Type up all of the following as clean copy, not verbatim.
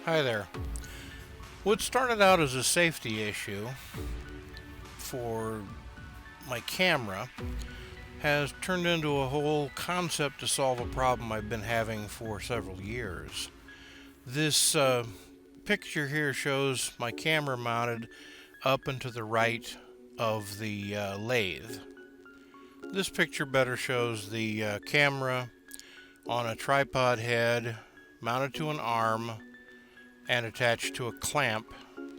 Hi there. What started out as a safety issue for my camera has turned into a whole concept to solve a problem I've been having for several years. This picture here shows my camera mounted up and to the right of the lathe. This picture better shows the camera on a tripod head mounted to an arm and attached to a clamp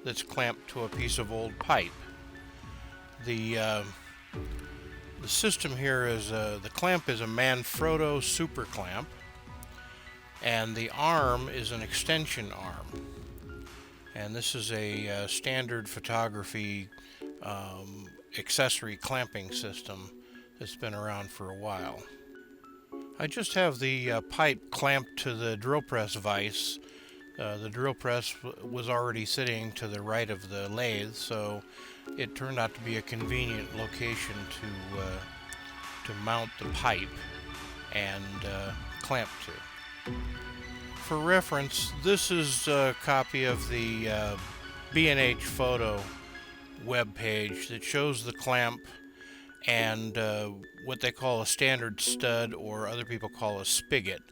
that's clamped to a piece of old pipe. The uh, the system here is the clamp is a Manfrotto super clamp, and the arm is an extension arm. And this is a standard photography accessory clamping system that's been around for a while. I just have the pipe clamped to the drill press vise. The drill press was already sitting to the right of the lathe, so it turned out to be a convenient location to mount the pipe and clamp to. For reference, this is a copy of the B&H Photo web page that shows the clamp and what they call a standard stud, or other people call a spigot.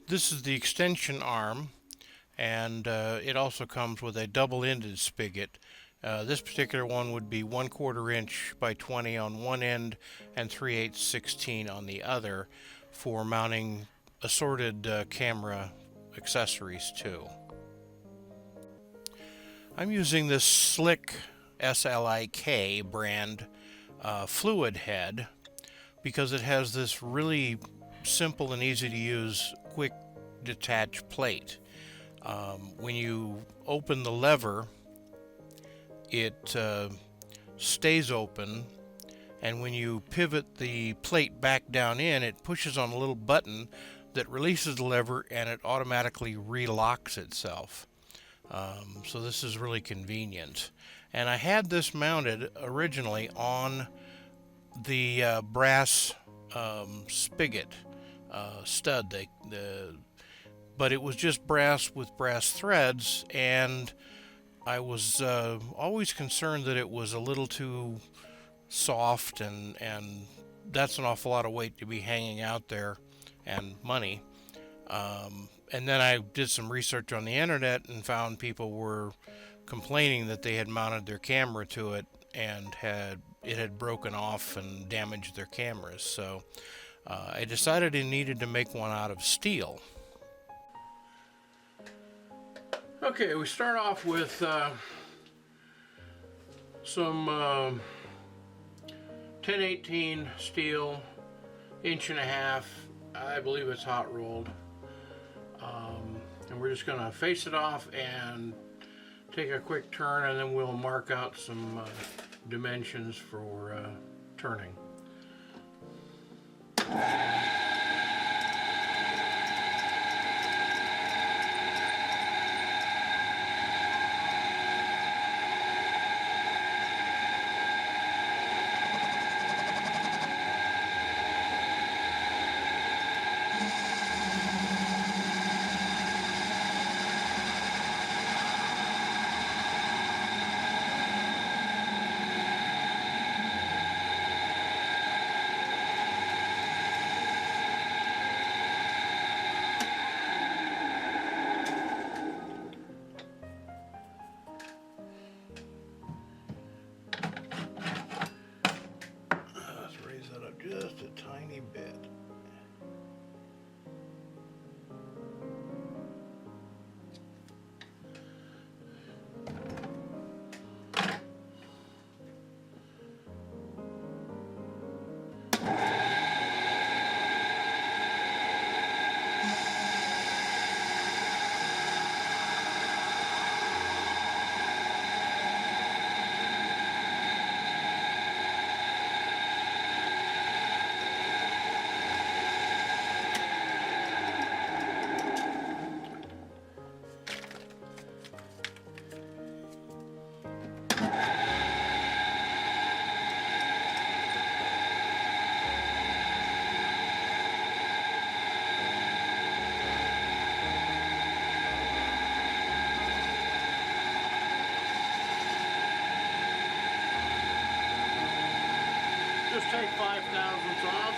This is the extension arm, and it also comes with a double-ended spigot. This particular one would be 1/4 inch by 20 on one end and 3/8 16 on the other for mounting assorted camera accessories too. I'm using this Slick SLIK brand fluid head because it has this really simple and easy to use quick detach plate. When you open the lever, it stays open, and when you pivot the plate back down in, it pushes on a little button that releases the lever and it automatically relocks itself. So this is really convenient. And I had this mounted originally on the brass spigot stud, but it was just brass with brass threads, and I was always concerned that it was a little too soft, and that's an awful lot of weight to be hanging out there, and money. And then I did some research on the internet and found people were complaining that they had mounted their camera to it and it had broken off and damaged their cameras. So I decided I needed to make one out of steel. Okay, we start off with some 1018 steel, 1.5 inch. I believe it's hot rolled. And we're just going to face it off and take a quick turn, and then we'll mark out some dimensions for turning. take 5 thousandths off.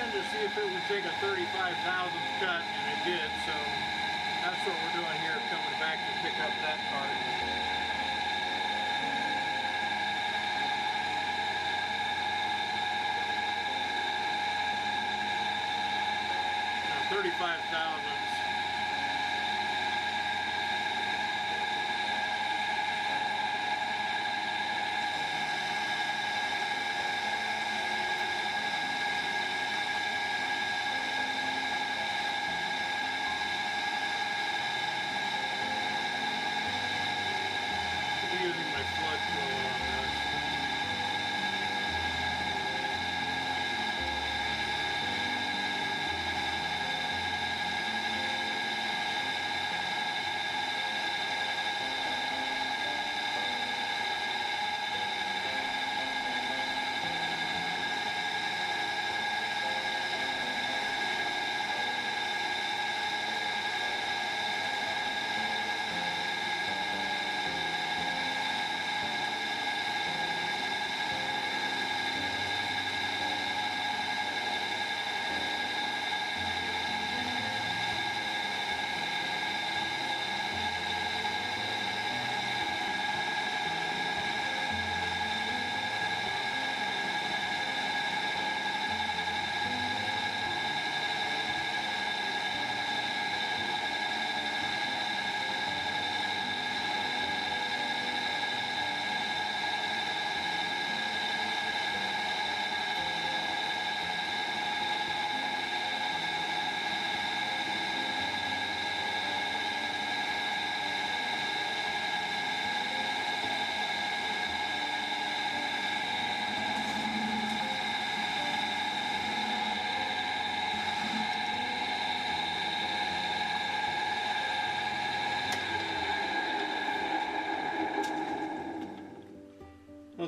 To see if it would take a 35 thousandth cut, and it did, so that's what we're doing here, coming back to pick up that part. Now 35 thousandths. Using my flood control on this.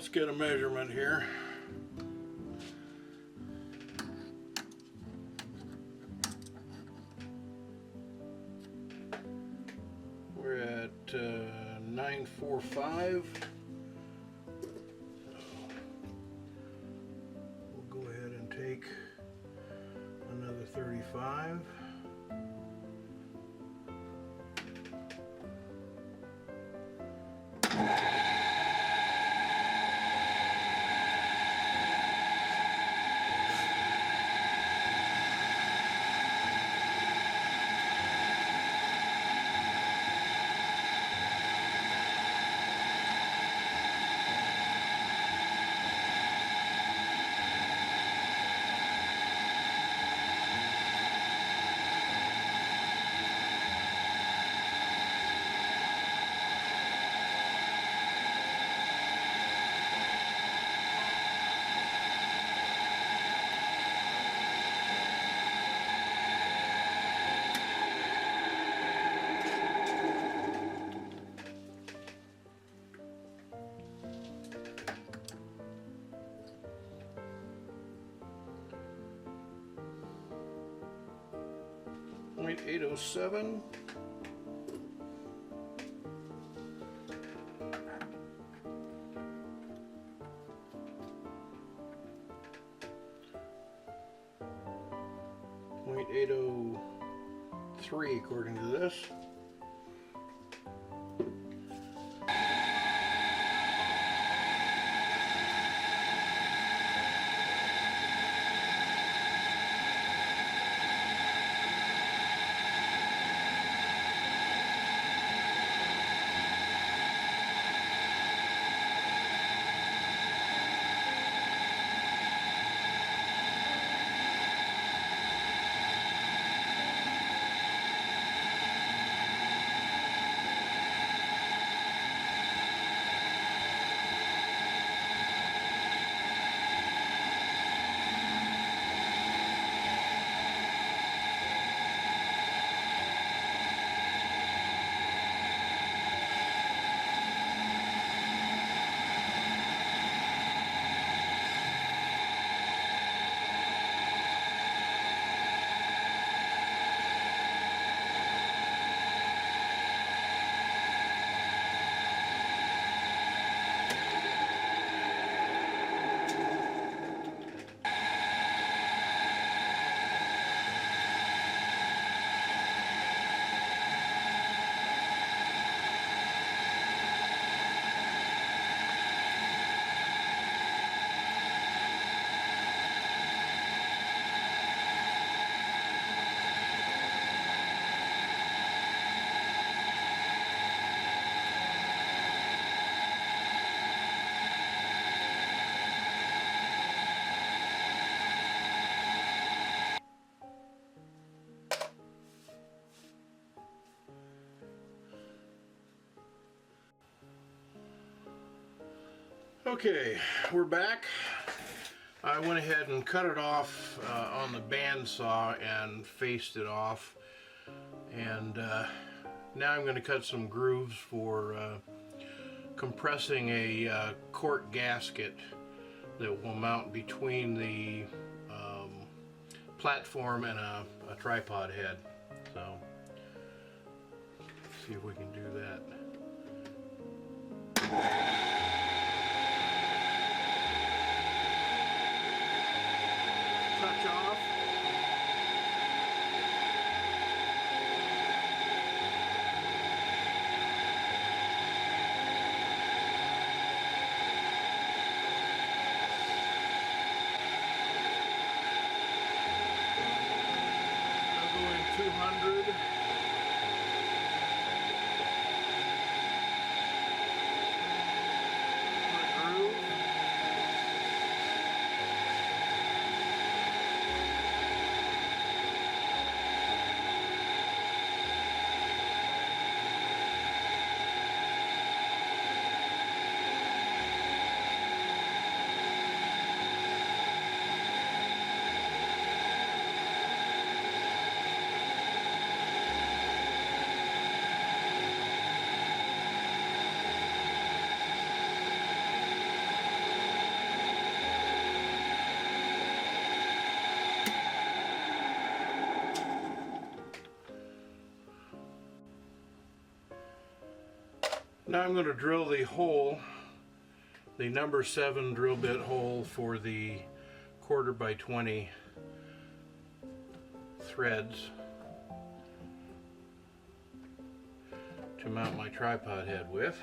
let's get a measurement here. We're at 945. We'll go ahead and take another 35. .807. .803 according to this. Okay, we're back. I went ahead and cut it off on the bandsaw and faced it off, and now I'm going to cut some grooves for compressing a cork gasket that will mount between the platform and a tripod head. So let's see if we can do that. Touch off. I'm going 200. Now I'm going to drill the hole, the number 7 drill bit hole for the 1/4 by 20 threads to mount my tripod head with.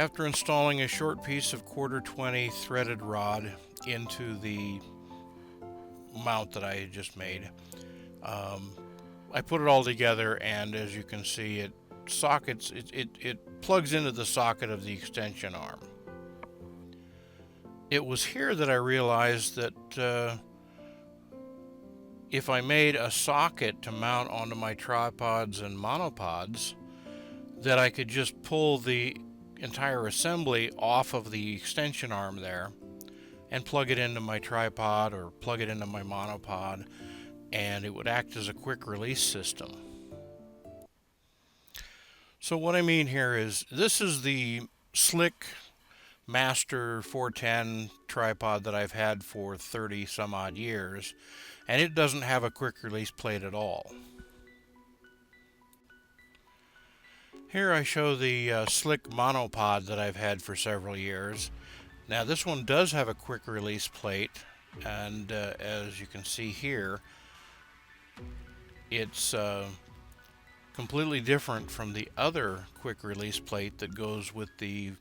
After installing a short piece of 1/4 20 threaded rod into the mount that I had just made, I put it all together, and as you can see, it plugs into the socket of the extension arm. It was here that I realized that if I made a socket to mount onto my tripods and monopods, that I could just pull the entire assembly off of the extension arm there and plug it into my tripod or plug it into my monopod, and it would act as a quick release system. So what I mean here is, this is the slick Master 410 tripod that I've had for 30 some odd years, and it doesn't have a quick release plate at all. Here I show the slick monopod that I've had for several years. Now this one does have a quick release plate, and as you can see here, it's completely different from the other quick release plate that goes with the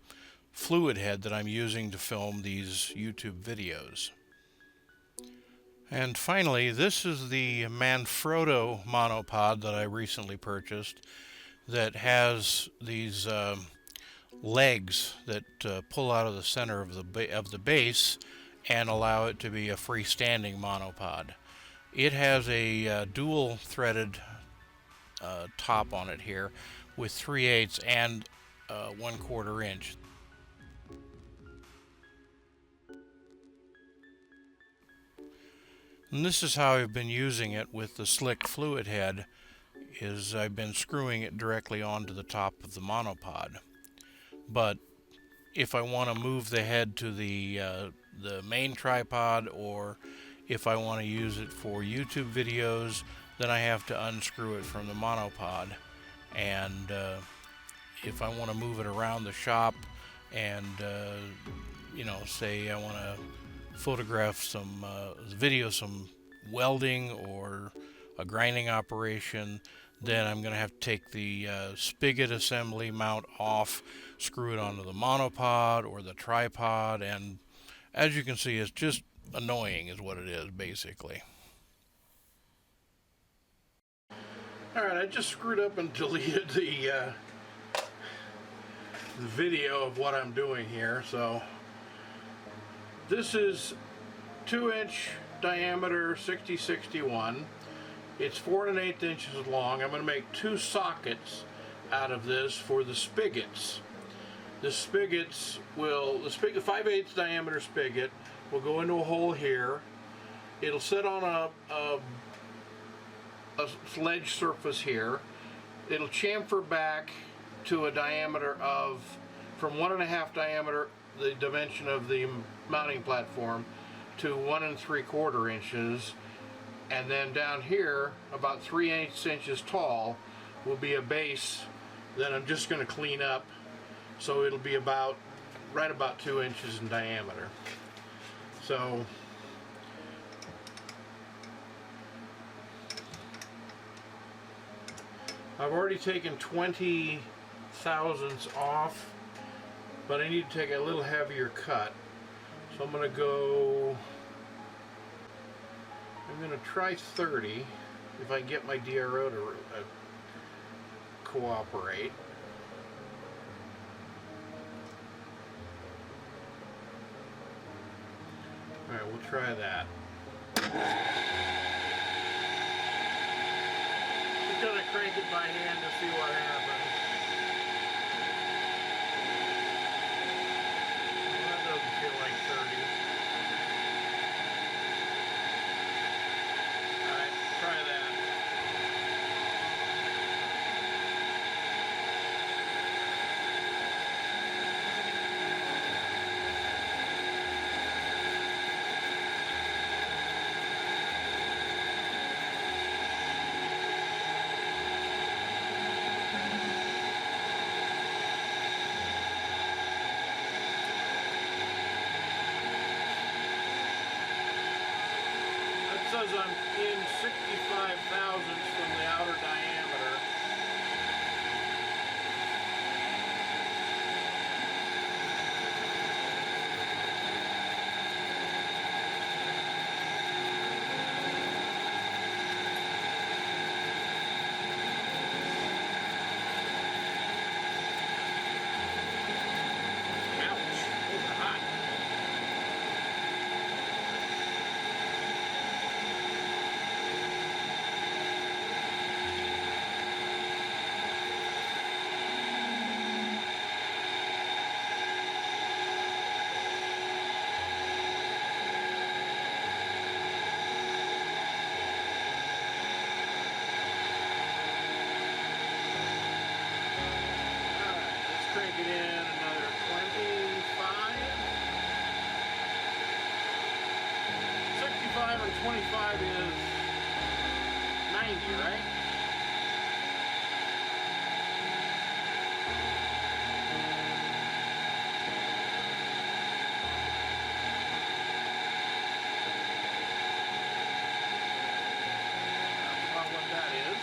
fluid head that I'm using to film these YouTube videos. And finally, this is the Manfrotto monopod that I recently purchased. that has these legs that pull out of the center of the base and allow it to be a freestanding monopod. It has a dual threaded top on it here with 3/8 and 1/4 inch. And this is how I've been using it with the slick fluid head, is I've been screwing it directly onto the top of the monopod. But if I want to move the head to the main tripod, or if I want to use it for YouTube videos, then I have to unscrew it from the monopod. And if I want to move it around the shop and say I want to photograph some some welding or a grinding operation, then I'm going to have to take the spigot assembly mount off, screw it onto the monopod or the tripod, and as you can see, it's just annoying is what it is, basically. Alright, I just screwed up and deleted the video of what I'm doing here. So this is 2-inch diameter 6061. It's 4 1/8 inches long. I'm going to make 2 sockets out of this for the spigots. The 5/8 diameter spigot will go into a hole here. It'll sit on a ledge surface here. It'll chamfer back to a diameter of, from 1.5 diameter, the dimension of the mounting platform, to 1 3/4 inches. And then down here, about 3/8 inches tall, will be a base that I'm just going to clean up. So it'll be right about 2 inches in diameter. So I've already taken 20 thousandths off, but I need to take a little heavier cut. So I'm going to try 30 if I can get my DRO to cooperate. Alright, we'll try that. Just gonna crank it by hand to see what happens. Well, that doesn't feel like 30. Alright, try that. It says I'm in 65 thousandths from the outer diameter. Ouch, those are hot. Crank it in another 25. 65 and 25 is 90, right? That's about what that is.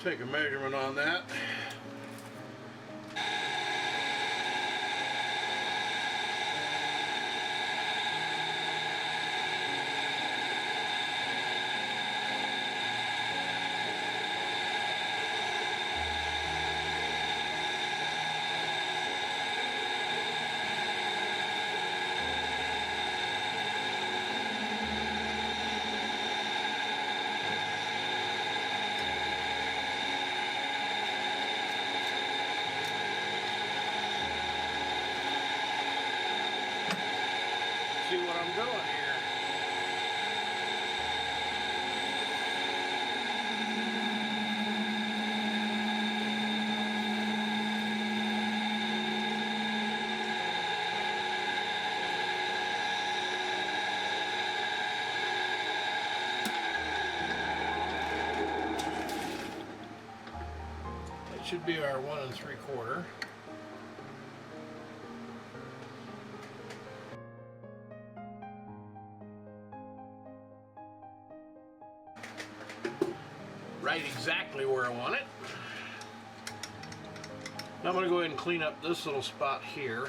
Take a measurement on that. See what I'm doing here. That should be our 1 3/4. Right exactly where I want it. Now I'm going to go ahead and clean up this little spot here.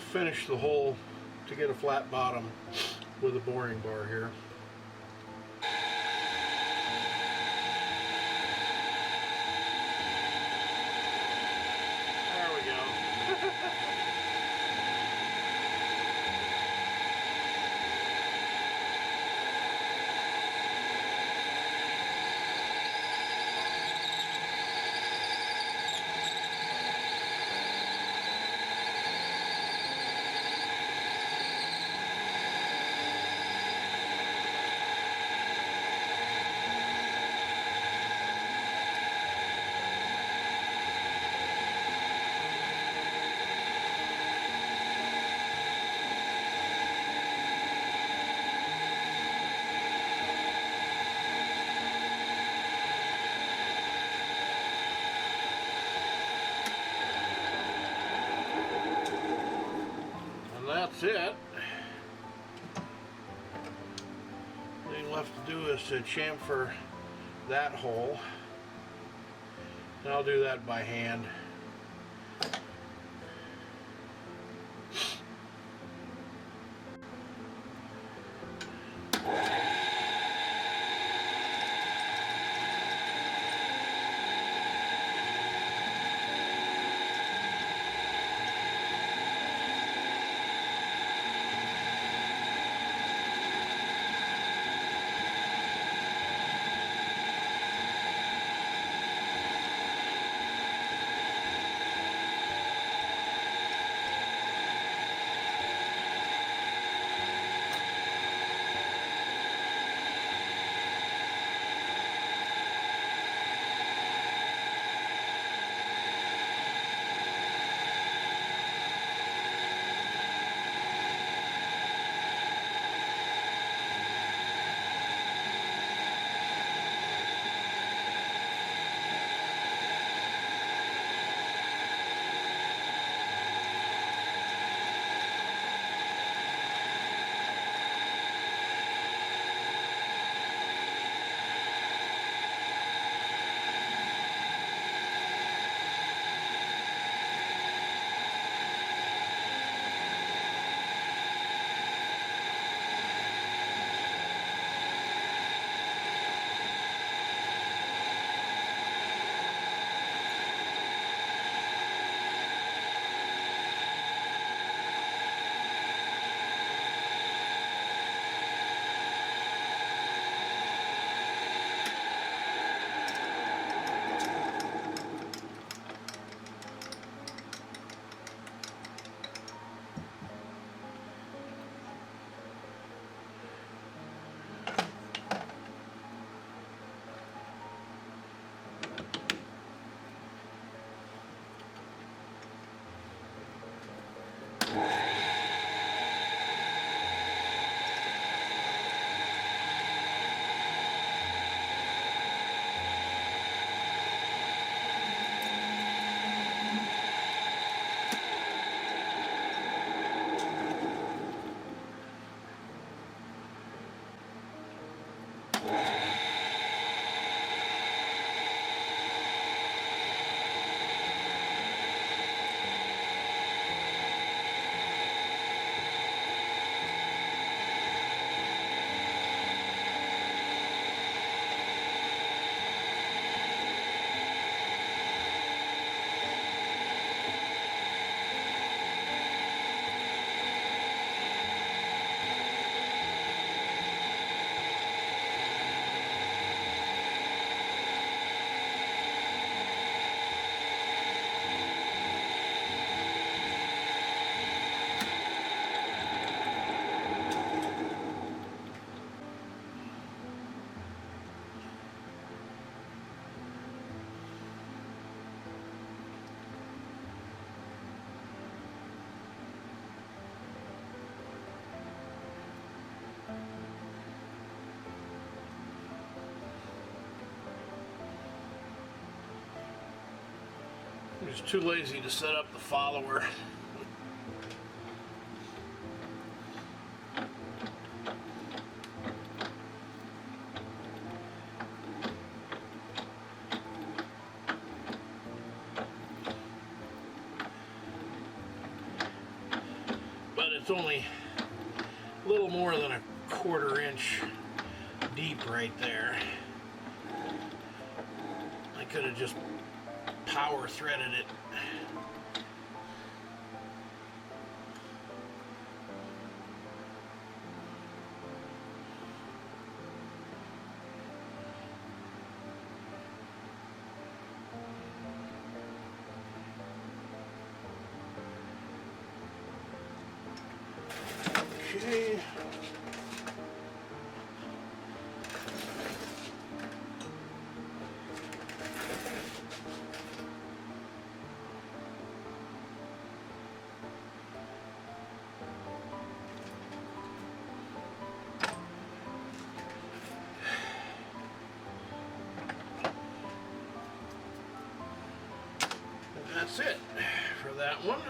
finish the hole to get a flat bottom with a boring bar here. There we go. That's it. Thing left to do is to chamfer that hole, and I'll do that by hand. I'm just too lazy to set up the follower. it's only a little more than a 1/4 inch deep right there. I could have just power threaded it. Okay. And that's it for that one.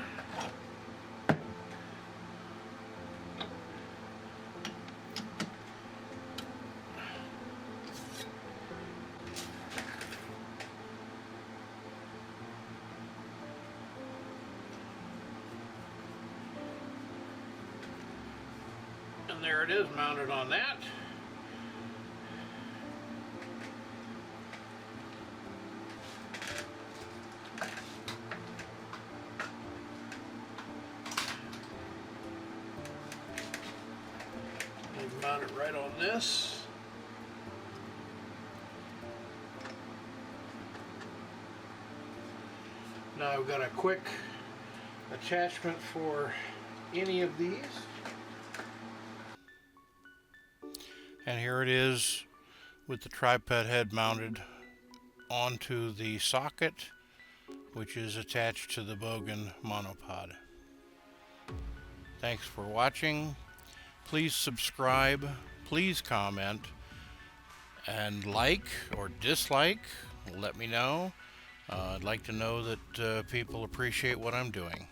And there it is, mounted on that. And mount it right on this. Now I've got a quick attachment for any of these. And here it is with the tripod head mounted onto the socket, which is attached to the Bogan monopod. Thanks for watching. Please subscribe, please comment, and like or dislike. Let me know. I'd like to know that people appreciate what I'm doing.